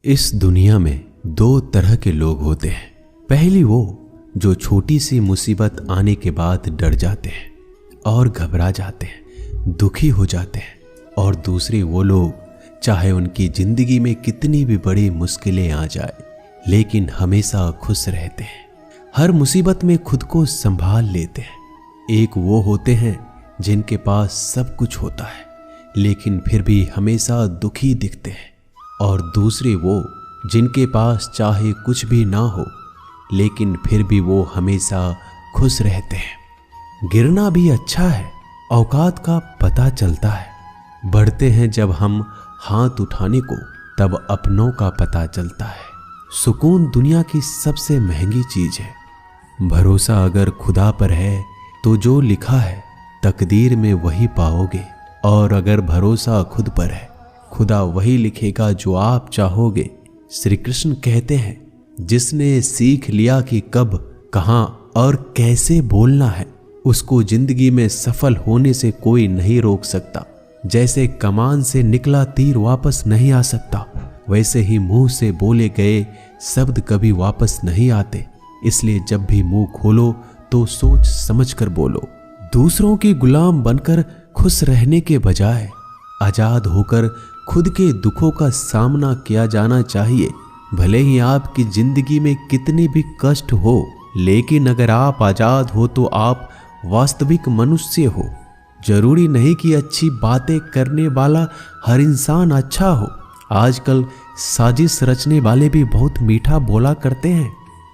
इस दुनिया में दो तरह के लोग होते हैं। पहली वो जो छोटी सी मुसीबत आने के बाद डर जाते हैं और घबरा जाते हैं, दुखी हो जाते हैं। और दूसरे वो लोग चाहे उनकी जिंदगी में कितनी भी बड़ी मुश्किलें आ जाए लेकिन हमेशा खुश रहते हैं, हर मुसीबत में खुद को संभाल लेते हैं। एक वो होते हैं जिनके पास सब कुछ होता है लेकिन फिर भी हमेशा दुखी दिखते हैं, और दूसरे वो जिनके पास चाहे कुछ भी ना हो लेकिन फिर भी वो हमेशा खुश रहते हैं। गिरना भी अच्छा है, औकात का पता चलता है। बढ़ते हैं जब हम हाथ उठाने को तब अपनों का पता चलता है। सुकून दुनिया की सबसे महंगी चीज है। भरोसा अगर खुदा पर है तो जो लिखा है तकदीर में वही पाओगे, और अगर भरोसा खुद पर है खुदा वही लिखेगा जो आप चाहोगे। श्री कृष्ण कहते हैं, जिसने सीख लिया कि कब, कहां और कैसे बोलना है, उसको जिंदगी में सफल होने से कोई नहीं रोक सकता। जैसे कमान से निकला तीर वापस नहीं आ सकता, वैसे ही मुंह से बोले गए शब्द कभी वापस नहीं आते। इसलिए जब भी मुंह खोलो तो सोच समझ कर बोलो। दूसरों की गुलाम बनकर खुश रहने के बजाय आजाद होकर खुद के दुखों का सामना किया जाना चाहिए। भले ही आपकी जिंदगी में कितने भी कष्ट हो, लेकिन अगर आप आजाद हो तो आप वास्तविक मनुष्य हो। जरूरी नहीं कि अच्छी बातें करने वाला हर इंसान अच्छा हो। आजकल साजिश रचने वाले भी बहुत मीठा बोला करते हैं।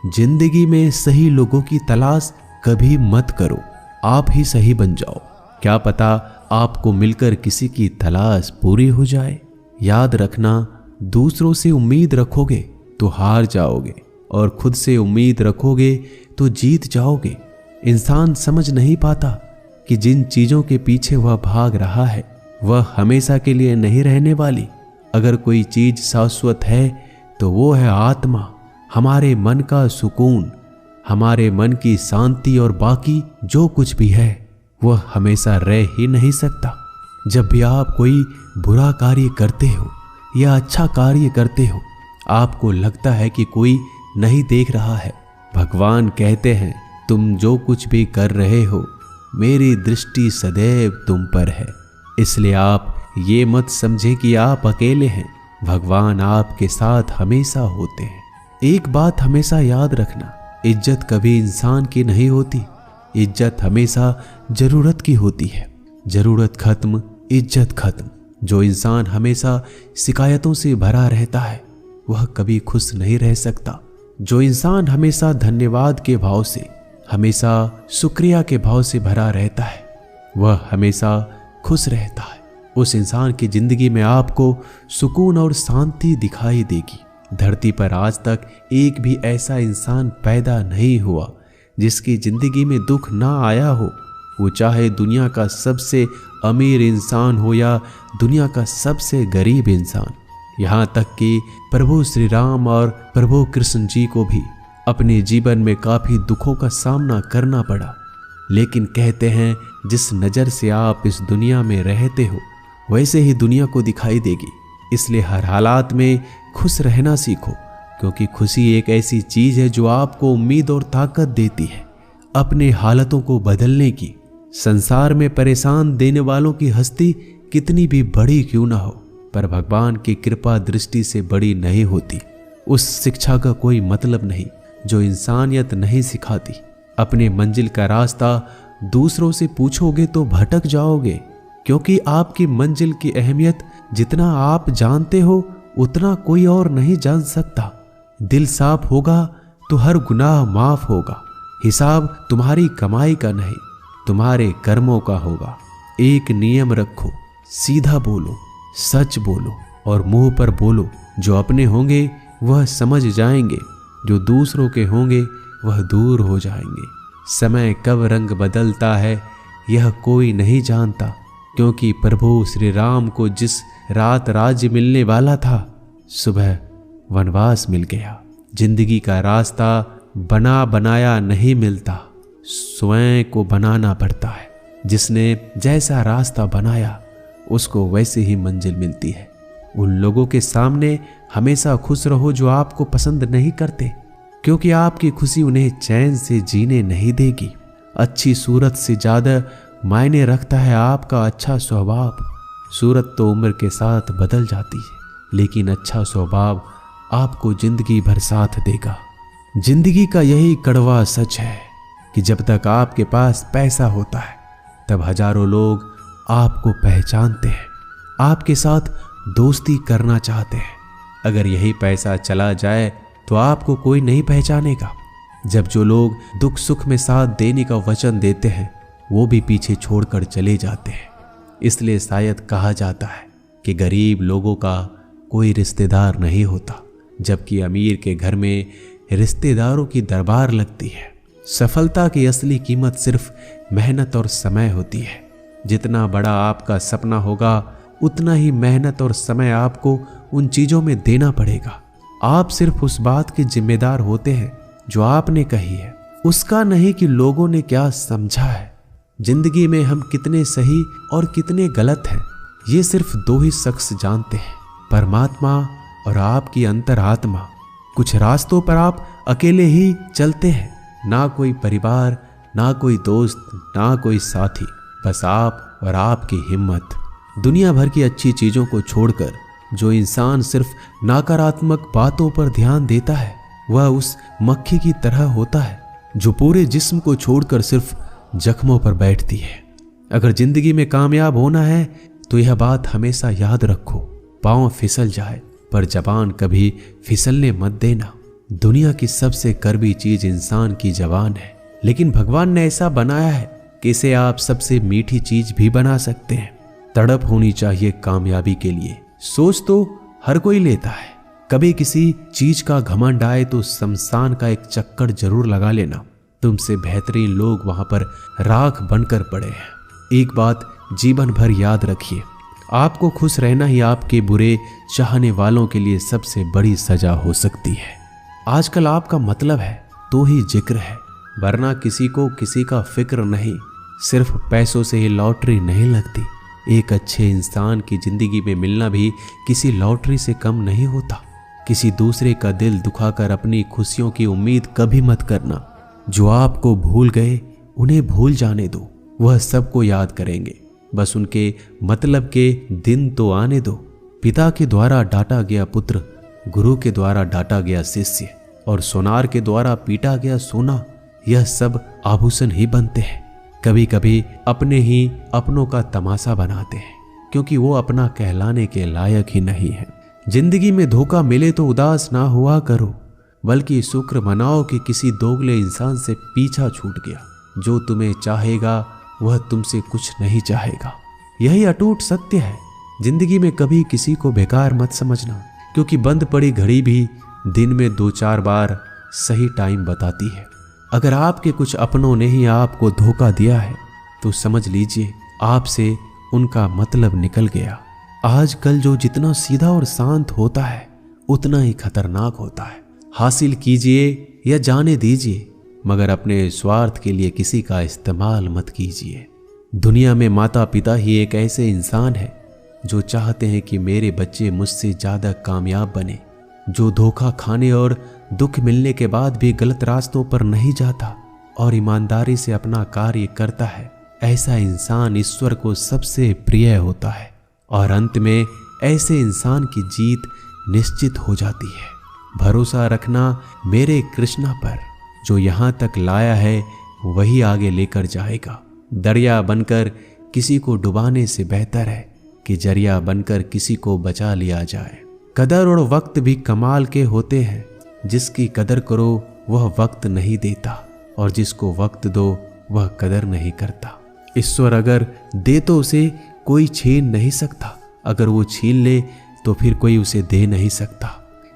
जिंदगी में सही लोगों की तलाश कभी मत करो, आप ही सही बन जाओ। क्या पता आपको मिलकर किसी की तलाश पूरी हो जाए। याद रखना, दूसरों से उम्मीद रखोगे तो हार जाओगे, और खुद से उम्मीद रखोगे तो जीत जाओगे। इंसान समझ नहीं पाता कि जिन चीजों के पीछे वह भाग रहा है वह हमेशा के लिए नहीं रहने वाली। अगर कोई चीज शाश्वत है तो वो है आत्मा, हमारे मन का सुकून, हमारे मन की शांति, और बाकी जो कुछ भी है वह हमेशा रह ही नहीं सकता। जब भी आप कोई बुरा कार्य करते हो या अच्छा कार्य करते हो, आपको लगता है कि कोई नहीं देख रहा है। भगवान कहते हैं, तुम जो कुछ भी कर रहे हो मेरी दृष्टि सदैव तुम पर है। इसलिए आप ये मत समझे कि आप अकेले हैं, भगवान आपके साथ हमेशा होते हैं। एक बात हमेशा याद रखना, इज्जत कभी इंसान की नहीं होती, इज्जत हमेशा जरूरत की होती है। जरूरत खत्म, इज्जत खत्म। जो इंसान हमेशा शिकायतों से भरा रहता है वह कभी खुश नहीं रह सकता। जो इंसान हमेशा धन्यवाद के भाव से, हमेशा शुक्रिया के भाव से भरा रहता है वह हमेशा खुश रहता है। उस इंसान की जिंदगी में आपको सुकून और शांति दिखाई देगी। धरती पर आज तक एक भी ऐसा इंसान पैदा नहीं हुआ जिसकी जिंदगी में दुख ना आया हो। वो चाहे दुनिया का सबसे अमीर इंसान हो या दुनिया का सबसे गरीब इंसान। यहाँ तक कि प्रभु श्री राम और प्रभु कृष्ण जी को भी अपने जीवन में काफी दुखों का सामना करना पड़ा। लेकिन कहते हैं, जिस नज़र से आप इस दुनिया में रहते हो वैसे ही दुनिया को दिखाई देगी। इसलिए हर हालात में खुश रहना सीखो, क्योंकि खुशी एक ऐसी चीज है जो आपको उम्मीद और ताकत देती है अपने हालतों को बदलने की। संसार में परेशान देने वालों की हस्ती कितनी भी बड़ी क्यों ना हो, पर भगवान की कृपा दृष्टि से बड़ी नहीं होती। उस शिक्षा का कोई मतलब नहीं जो इंसानियत नहीं सिखाती। अपने मंजिल का रास्ता दूसरों से पूछोगे तो भटक जाओगे, क्योंकि आपकी मंजिल की अहमियत जितना आप जानते हो उतना कोई और नहीं जान सकता। दिल साफ होगा तो हर गुनाह माफ होगा। हिसाब तुम्हारी कमाई का नहीं, तुम्हारे कर्मों का होगा। एक नियम रखो, सीधा बोलो, सच बोलो और मुंह पर बोलो। जो अपने होंगे वह समझ जाएंगे, जो दूसरों के होंगे वह दूर हो जाएंगे। समय कब रंग बदलता है यह कोई नहीं जानता, क्योंकि प्रभु श्री राम को जिस रात राज्य मिलने वाला था सुबह वनवास मिल गया। जिंदगी का रास्ता बना बनाया नहीं मिलता, स्वयं को बनाना पड़ता है। जिसने जैसा रास्ता बनाया उसको वैसे ही मंजिल मिलती है। उन लोगों के सामने हमेशा खुश रहो जो आपको पसंद नहीं करते, क्योंकि आपकी खुशी उन्हें चैन से जीने नहीं देगी। अच्छी सूरत से ज्यादा मायने रखता है आपका अच्छा स्वभाव। सूरत तो उम्र के साथ बदल जाती है, लेकिन अच्छा स्वभाव आपको जिंदगी भर साथ देगा। जिंदगी का यही कड़वा सच है कि जब तक आपके पास पैसा होता है तब हजारों लोग आपको पहचानते हैं, आपके साथ दोस्ती करना चाहते हैं। अगर यही पैसा चला जाए तो आपको कोई नहीं पहचानेगा। जब जो लोग दुख सुख में साथ देने का वचन देते हैं वो भी पीछे छोड़कर चले जाते हैं। इसलिए शायद कहा जाता है कि गरीब लोगों का कोई रिश्तेदार नहीं होता, जबकि अमीर के घर में रिश्तेदारों की दरबार लगती है। सफलता की असली कीमत सिर्फ मेहनत और समय होती है। जितना बड़ा आपका सपना होगा उतना ही मेहनत और समय आपको उन चीजों में देना पड़ेगा। आप सिर्फ उस बात के जिम्मेदार होते हैं जो आपने कही है, उसका नहीं कि लोगों ने क्या समझा है। जिंदगी में हम कितने सही और कितने गलत हैं ये सिर्फ दो ही शख्स जानते हैं, परमात्मा और आपकी अंतरात्मा। कुछ रास्तों पर आप अकेले ही चलते हैं, ना कोई परिवार, ना कोई दोस्त, ना कोई साथी, बस आप और आपकी हिम्मत। दुनिया भर की अच्छी चीजों को छोड़कर जो इंसान सिर्फ नकारात्मक बातों पर ध्यान देता है वह उस मक्खी की तरह होता है जो पूरे जिस्म को छोड़कर सिर्फ जख्मों पर बैठती है। अगर जिंदगी में कामयाब होना है तो यह बात हमेशा याद रखो, पांव फिसल जाए पर जबान कभी फिसलने मत देना। दुनिया की सबसे कड़वी चीज इंसान की जबान है, लेकिन भगवान ने ऐसा बनाया है कि इसे आप सबसे मीठी चीज भी बना सकते हैं। तड़प होनी चाहिए कामयाबी के लिए। सोच तो हर कोई लेता है, कभी किसी चीज का घमंड आए तो शमशान का एक चक्कर जरूर लगा लेना। तुमसे बेहतरीन लोग वहां पर राख बनकर पड़े हैं। एक बात जीवन भर याद रखिए, आपको खुश रहना ही आपके बुरे चाहने वालों के लिए सबसे बड़ी सजा हो सकती है। आजकल आपका मतलब है तो ही जिक्र है, वरना किसी को किसी का फिक्र नहीं। सिर्फ पैसों से ही लॉटरी नहीं लगती। एक अच्छे इंसान की जिंदगी में मिलना भी किसी लॉटरी से कम नहीं होता। किसी दूसरे का दिल दुखाकर अपनी खुशियों की उम्मीद कभी मत करना। जो आपको भूल गए उन्हें भूल जाने दो, वह सबको याद करेंगे, बस उनके मतलब के दिन तो आने दो। पिता के द्वारा डांटा गया पुत्र, गुरु के द्वारा डांटा गया शिष्य और सोनार के द्वारा पीटा गया सोना, यह सब आभूषण ही बनते हैं। कभी कभी अपने ही अपनों का तमाशा बनाते हैं, क्योंकि वो अपना कहलाने के लायक ही नहीं है। जिंदगी में धोखा मिले तो उदास ना हुआ करो, बल्कि शुक्र मनाओ कि किसी दोगले इंसान से पीछा छूट गया। जो तुम्हें चाहेगा वह तुमसे कुछ नहीं चाहेगा, यही अटूट सत्य है। जिंदगी में कभी किसी को बेकार मत समझना, क्योंकि बंद पड़ी घड़ी भी दिन में 2-4 बार सही टाइम बताती है। अगर आपके कुछ अपनों ने ही आपको धोखा दिया है तो समझ लीजिए आपसे उनका मतलब निकल गया। आजकल जो जितना सीधा और शांत होता है उतना ही खतरनाक होता है। हासिल कीजिए या जाने दीजिए, मगर अपने स्वार्थ के लिए किसी का इस्तेमाल मत कीजिए। दुनिया में माता पिता ही एक ऐसे इंसान है जो चाहते हैं कि मेरे बच्चे मुझसे ज्यादा कामयाब बने। जो धोखा खाने और दुख मिलने के बाद भी गलत रास्तों पर नहीं जाता और ईमानदारी से अपना कार्य करता है, ऐसा इंसान ईश्वर को सबसे प्रिय होता है और अंत में ऐसे इंसान की जीत निश्चित हो जाती है। भरोसा रखना मेरे कृष्णा पर, जो यहाँ तक लाया है वही आगे लेकर जाएगा। दरिया बनकर किसी को डुबाने से बेहतर है कि जरिया बनकर किसी को बचा लिया जाए। कदर और वक्त भी कमाल के होते हैं। जिसकी कदर करो वह वक्त नहीं देता और जिसको वक्त दो वह कदर नहीं करता। ईश्वर अगर दे तो उसे कोई छीन नहीं सकता, अगर वो छीन ले तो फिर कोई उसे दे नहीं सकता।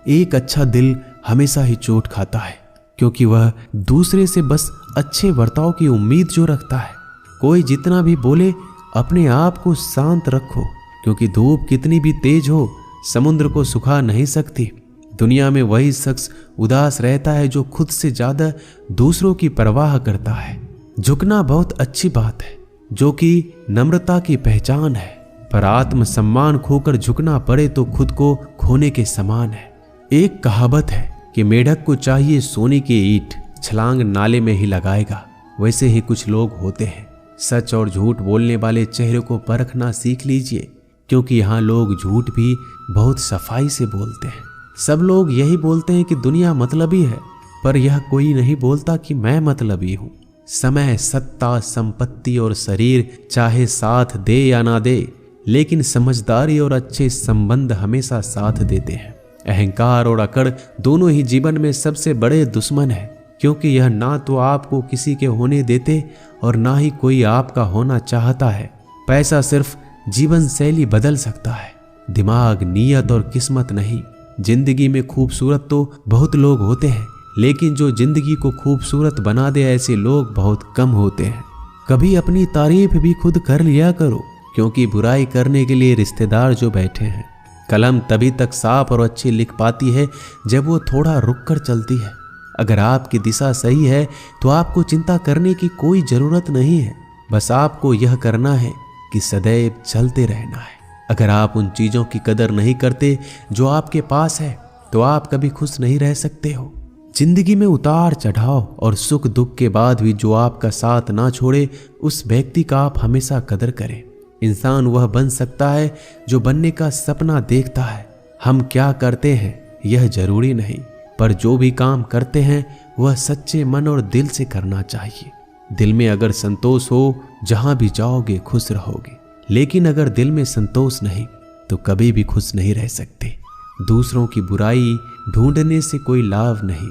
एक अच्छा दिल हमेशा ही चोट खाता है, क्योंकि वह दूसरे से बस अच्छे बर्ताव की उम्मीद जो रखता है। कोई जितना भी बोले अपने आप को शांत रखो, क्योंकि धूप कितनी भी तेज हो समुद्र को सुखा नहीं सकती। दुनिया में वही शख्स उदास रहता है जो खुद से ज्यादा दूसरों की परवाह करता है। झुकना बहुत अच्छी बात है, जो कि नम्रता की पहचान है, पर आत्मसम्मान खोकर झुकना पड़े तो खुद को खोने के समान है। एक कहावत है कि मेढक को चाहिए सोने की ईंट, छलांग नाले में ही लगाएगा। वैसे ही कुछ लोग होते हैं। सच और झूठ बोलने वाले चेहरे को परखना सीख लीजिए, क्योंकि यहाँ लोग झूठ भी बहुत सफाई से बोलते हैं। सब लोग यही बोलते हैं कि दुनिया मतलबी है, पर यह कोई नहीं बोलता कि मैं मतलबी हूँ। समय, सत्ता, संपत्ति और शरीर चाहे साथ दे या ना दे, लेकिन समझदारी और अच्छे संबंध हमेशा साथ देते हैं। अहंकार और अकड़ दोनों ही जीवन में सबसे बड़े दुश्मन हैं, क्योंकि यह ना तो आपको किसी के होने देते और ना ही कोई आपका होना चाहता है। पैसा सिर्फ जीवन शैली बदल सकता है, दिमाग, नीयत और किस्मत नहीं। जिंदगी में खूबसूरत तो बहुत लोग होते हैं, लेकिन जो जिंदगी को खूबसूरत बना दे ऐसे लोग बहुत कम होते हैं। कभी अपनी तारीफ भी खुद कर लिया करो, क्योंकि बुराई करने के लिए रिश्तेदार जो बैठे हैं। कलम तभी तक साफ और अच्छी लिख पाती है जब वो थोड़ा रुक कर चलती है। अगर आपकी दिशा सही है तो आपको चिंता करने की कोई जरूरत नहीं है। बस आपको यह करना है कि सदैव चलते रहना है। अगर आप उन चीजों की कदर नहीं करते जो आपके पास है, तो आप कभी खुश नहीं रह सकते हो। जिंदगी में उतार चढ़ाव और सुख दुख के बाद भी जो आपका साथ ना छोड़े, उस व्यक्ति का आप हमेशा कदर करें। इंसान वह बन सकता है जो बनने का सपना देखता है। हम क्या करते हैं यह जरूरी नहीं, पर जो भी काम करते हैं वह सच्चे मन और दिल से करना चाहिए। दिल में अगर संतोष हो, जहां भी जाओगे खुश रहोगे, लेकिन अगर दिल में संतोष नहीं तो कभी भी खुश नहीं रह सकते। दूसरों की बुराई ढूंढने से कोई लाभ नहीं,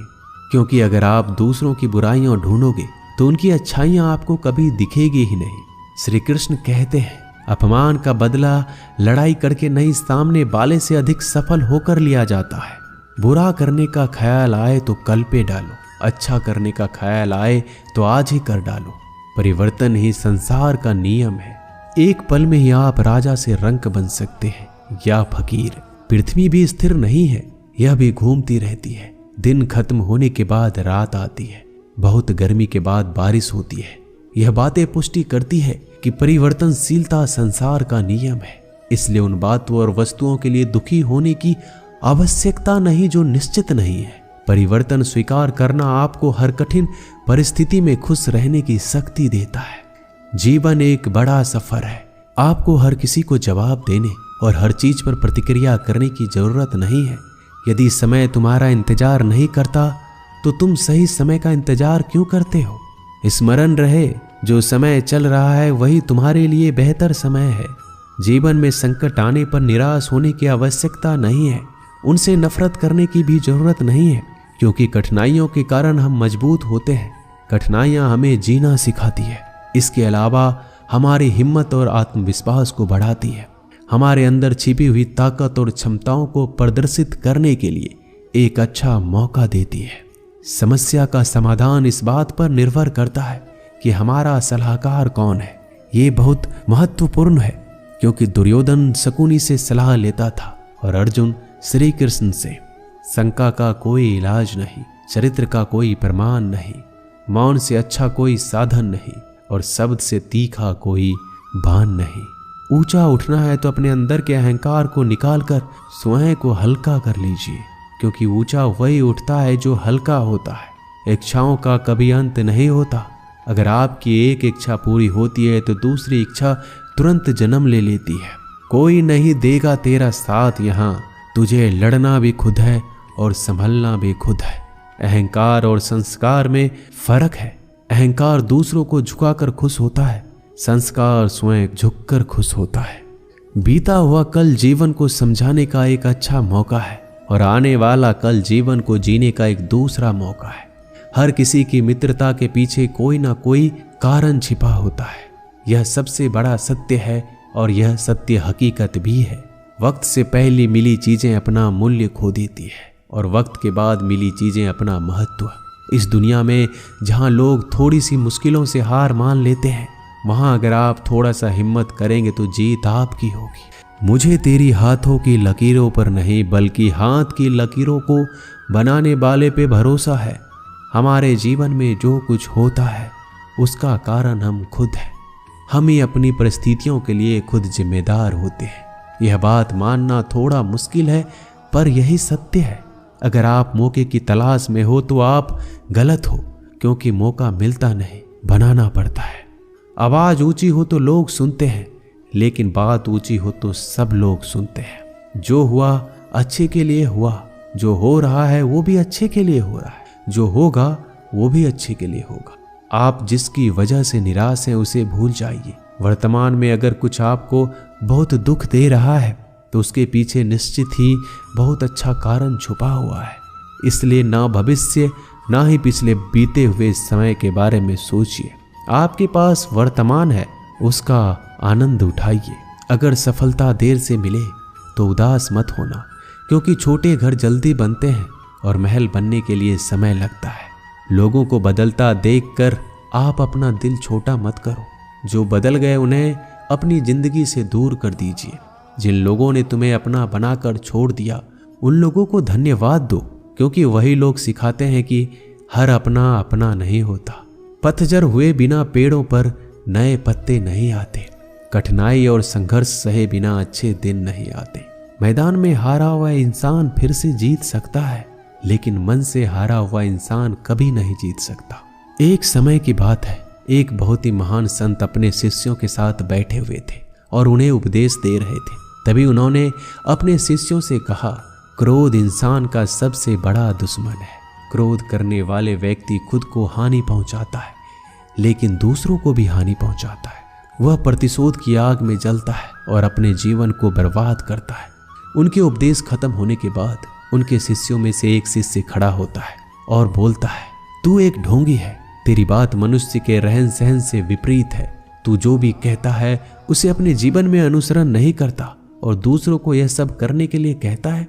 क्योंकि अगर आप दूसरों की बुराइयां ढूंढोगे तो उनकी अच्छाइयां आपको कभी दिखेगी ही नहीं। श्री कृष्ण कहते हैं, अपमान का बदला लड़ाई करके नहीं, सामने वाले से अधिक सफल होकर लिया जाता है। बुरा करने का ख्याल आए तो कल पे डालो, अच्छा करने का ख्याल आए तो आज ही कर डालो। परिवर्तन ही संसार का नियम है। एक पल में ही आप राजा से रंक बन सकते हैं या फकीर। पृथ्वी भी स्थिर नहीं है, यह भी घूमती रहती है। दिन खत्म होने के बाद रात आती है, बहुत गर्मी के बाद बारिश होती है। यह बातें पुष्टि करती है कि परिवर्तनशीलता संसार का नियम है। इसलिए उन बातों और वस्तुओं के लिए दुखी होने की आवश्यकता नहीं जो निश्चित नहीं है। परिवर्तन स्वीकार करना आपको हर कठिन परिस्थिति में खुश रहने की शक्ति देता है। जीवन एक बड़ा सफर है। आपको हर किसी को जवाब देने और हर चीज पर प्रतिक्रिया करने की जरूरत नहीं है। यदि समय तुम्हारा इंतजार नहीं करता तो तुम सही समय का इंतजार क्यों करते हो? स्मरण रहे, जो समय चल रहा है वही तुम्हारे लिए बेहतर समय है। जीवन में संकट आने पर निराश होने की आवश्यकता नहीं है। उनसे नफरत करने की भी जरूरत नहीं है, क्योंकि कठिनाइयों के कारण हम मजबूत होते हैं। कठिनाइयां हमें जीना सिखाती है। इसके अलावा हमारी हिम्मत और आत्मविश्वास को बढ़ाती है। हमारे अंदर छिपी हुई ताकत और क्षमताओं को प्रदर्शित करने के लिए एक अच्छा मौका देती है। समस्या का समाधान इस बात पर निर्भर करता है कि हमारा सलाहकार कौन है। ये बहुत महत्वपूर्ण है, क्योंकि दुर्योधन शकुनी से सलाह लेता था और अर्जुन श्री कृष्ण से। शंका का कोई इलाज नहीं, चरित्र का कोई प्रमाण नहीं, मौन से अच्छा कोई साधन नहीं और शब्द से तीखा कोई बाण नहीं। ऊंचा उठना है तो अपने अंदर के अहंकार को निकालकर स्वयं को हल्का कर लीजिए, क्योंकि ऊंचा वही उठता है जो हल्का होता है। इच्छाओं का कभी अंत नहीं होता। अगर आपकी एक इच्छा पूरी होती है तो दूसरी इच्छा तुरंत जन्म ले लेती है। कोई नहीं देगा तेरा साथ यहाँ, तुझे लड़ना भी खुद है और संभलना भी खुद है। अहंकार और संस्कार में फर्क है। अहंकार दूसरों को झुकाकर खुश होता है, संस्कार स्वयं झुककर खुश होता है। बीता हुआ कल जीवन को समझाने का एक अच्छा मौका है और आने वाला कल जीवन को जीने का एक दूसरा मौका है। हर किसी की मित्रता के पीछे कोई ना कोई कारण छिपा होता है। यह सबसे बड़ा सत्य है और यह सत्य हकीकत भी है। वक्त से पहले मिली चीजें अपना मूल्य खो देती है और वक्त के बाद मिली चीजें अपना महत्व। इस दुनिया में जहां लोग थोड़ी सी मुश्किलों से हार मान लेते हैं, वहां अगर आप थोड़ा सा हिम्मत करेंगे तो जीत आपकी होगी। मुझे तेरी हाथों की लकीरों पर नहीं, बल्कि हाथ की लकीरों को बनाने वाले पे भरोसा है। हमारे जीवन में जो कुछ होता है उसका कारण हम खुद हैं। हम ही अपनी परिस्थितियों के लिए खुद जिम्मेदार होते हैं। यह बात मानना थोड़ा मुश्किल है, पर यही सत्य है। अगर आप मौके की तलाश में हो तो आप गलत हो, क्योंकि मौका मिलता नहीं, बनाना पड़ता है। आवाज ऊंची हो तो लोग सुनते हैं, लेकिन बात ऊंची हो तो सब लोग सुनते हैं। जो हुआ अच्छे के लिए हुआ, जो हो रहा है वो भी अच्छे के लिए हो रहा है, जो होगा वो भी अच्छे के लिए होगा। आप जिसकी वजह से निराश हैं उसे भूल जाइए। वर्तमान में अगर कुछ आपको बहुत दुख दे रहा है तो उसके पीछे निश्चित ही बहुत अच्छा कारण छुपा हुआ है। इसलिए ना भविष्य ना ही पिछले बीते हुए समय के बारे में सोचिए। आपके पास वर्तमान है, उसका आनंद उठाइए। अगर सफलता देर से मिले तो उदास मत होना, क्योंकि छोटे घर जल्दी बनते हैं और महल बनने के लिए समय लगता है। लोगों को बदलता देखकर आप अपना दिल छोटा मत करो। जो बदल गए उन्हें अपनी जिंदगी से दूर कर दीजिए। जिन लोगों ने तुम्हें अपना बनाकर छोड़ दिया उन लोगों को धन्यवाद दो, क्योंकि वही लोग सिखाते हैं कि हर अपना अपना नहीं होता। पतझड़ हुए बिना पेड़ों पर नए पत्ते नहीं आते। कठिनाई और संघर्ष सहे बिना अच्छे दिन नहीं आते। मैदान में हारा हुआ इंसान फिर से जीत सकता है, लेकिन मन से हारा हुआ इंसान कभी नहीं जीत सकता। एक समय की बात है, एक बहुत ही महान संत अपने शिष्यों के साथ बैठे हुए थे और उन्हें उपदेश दे रहे थे। तभी उन्होंने अपने शिष्यों से कहा, क्रोध इंसान का सबसे बड़ा दुश्मन है। क्रोध करने वाले व्यक्ति खुद को हानि पहुंचाता है, लेकिन दूसरों को भी हानि पहुंचाता है। वह प्रतिशोध की आग में जलता है और अपने जीवन को बर्बाद करता है। उनके उपदेश खत्म होने के बाद उनके शिष्यों में से एक शिष्य खड़ा होता है और बोलता है, तू एक ढोंगी है। तेरी बात मनुष्य के रहन सहन से विपरीत है। तू जो भी कहता है उसे अपने जीवन में अनुसरण नहीं करता और दूसरों को यह सब करने के लिए कहता है।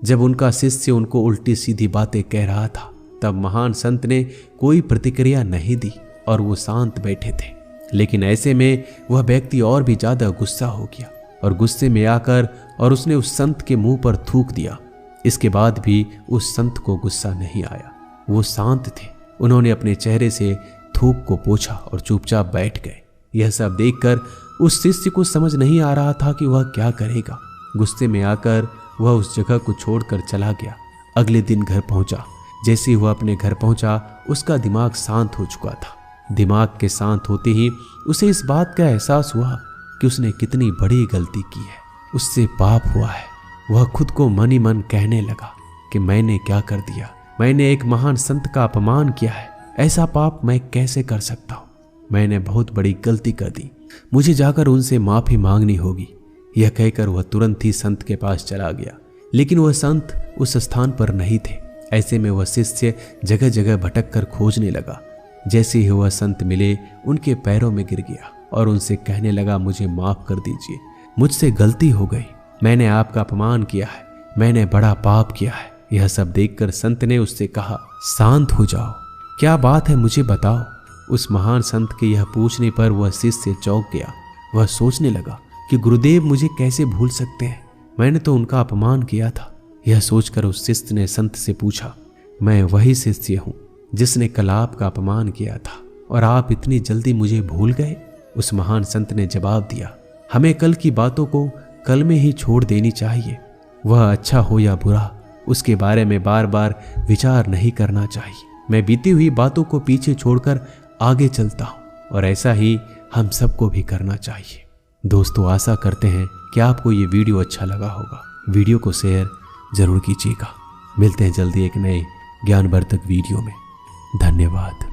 जब उनका शिष्य उनको उल्टी सीधी बातें कह रहा था, तब महान संत ने कोई प्रतिक्रिया नहीं दी और वो शांत बैठे थे। लेकिन ऐसे में वह व्यक्ति और भी ज्यादा गुस्सा हो गया और गुस्से में आकर और उसने उस संत के मुंह पर थूक दिया। इसके बाद भी उस संत को गुस्सा नहीं आया। वो शांत थे। उन्होंने अपने चेहरे से थूक को पोंछा और चुपचाप बैठ गए। यह सब देखकर उस शिष्य को समझ नहीं आ रहा था कि वह क्या करेगा। गुस्से में आकर वह उस जगह को छोड़कर चला गया। अगले दिन घर पहुंचा। जैसे ही वह अपने घर पहुंचा, उसका दिमाग शांत हो चुका था। दिमाग के शांत होते ही उसे इस बात का एहसास हुआ कि उसने कितनी बड़ी गलती की है, उससे पाप हुआ है। वह खुद को मन ही मन कहने लगा कि मैंने क्या कर दिया, मैंने एक महान संत का अपमान किया है, ऐसा पाप मैं कैसे कर सकता हूँ, मैंने बहुत बड़ी गलती कर दी, मुझे जाकर उनसे माफी मांगनी होगी। यह कहकर वह तुरंत ही संत के पास चला गया, लेकिन वह संत उस स्थान पर नहीं थे। ऐसे में वह शिष्य जगह जगह भटक कर खोजने लगा। जैसे ही वह संत मिले, उनके पैरों में गिर गया और उनसे कहने लगा, मुझे माफ कर दीजिए, मुझसे गलती हो गई, मैंने आपका अपमान किया है, मैंने बड़ा पाप किया है। यह सब देखकर संत ने उससे कहा, शांत हो जाओ, क्या बात है मुझे बताओ। उस महान संत के यह पूछने पर वह शिष्य चौंक गया। वह सोचने लगा कि गुरुदेव मुझे कैसे भूल सकते हैं, मैंने तो उनका अपमान किया था। यह सोचकर उस शिष्य ने संत से पूछा, मैं वही शिष्य हूँ जिसने कल आपका अपमान किया था और आप इतनी जल्दी मुझे भूल गए। उस महान संत ने जवाब दिया, हमें कल की बातों को कल में ही छोड़ देनी चाहिए। वह अच्छा हो या बुरा, उसके बारे में बार बार विचार नहीं करना चाहिए। मैं बीती हुई बातों को पीछे छोड़कर आगे चलता हूँ और ऐसा ही हम सबको भी करना चाहिए। दोस्तों, आशा करते हैं कि आपको ये वीडियो अच्छा लगा होगा। वीडियो को शेयर जरूर कीजिएगा। मिलते हैं जल्दी एक नए ज्ञानवर्धक वीडियो में। धन्यवाद।